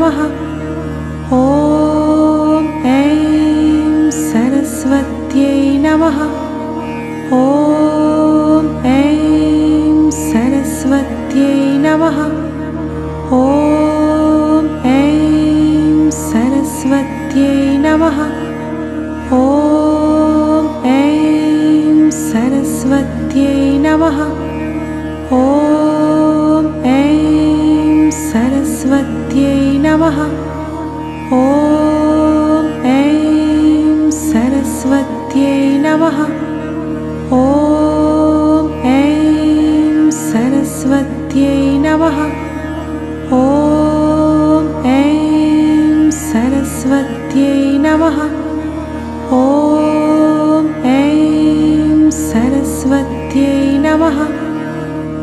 नमः। ॐ ऐं सरस्वत्यै नमः। ॐ ऐं सरस्वत्यै नमः। ॐ ऐं सरस्वत्यै नमः। ॐ ऐं सरस्वत्यै नमः। ॐ ऐं सरस्वत्यै नमः। ॐ ऐं सरस्वत्यै नमः। ॐ ऐं सरस्वत्यै नमः। ॐ ऐं सरस्वत्यै नमः। ॐ ऐं सरस्वत्यै नमः।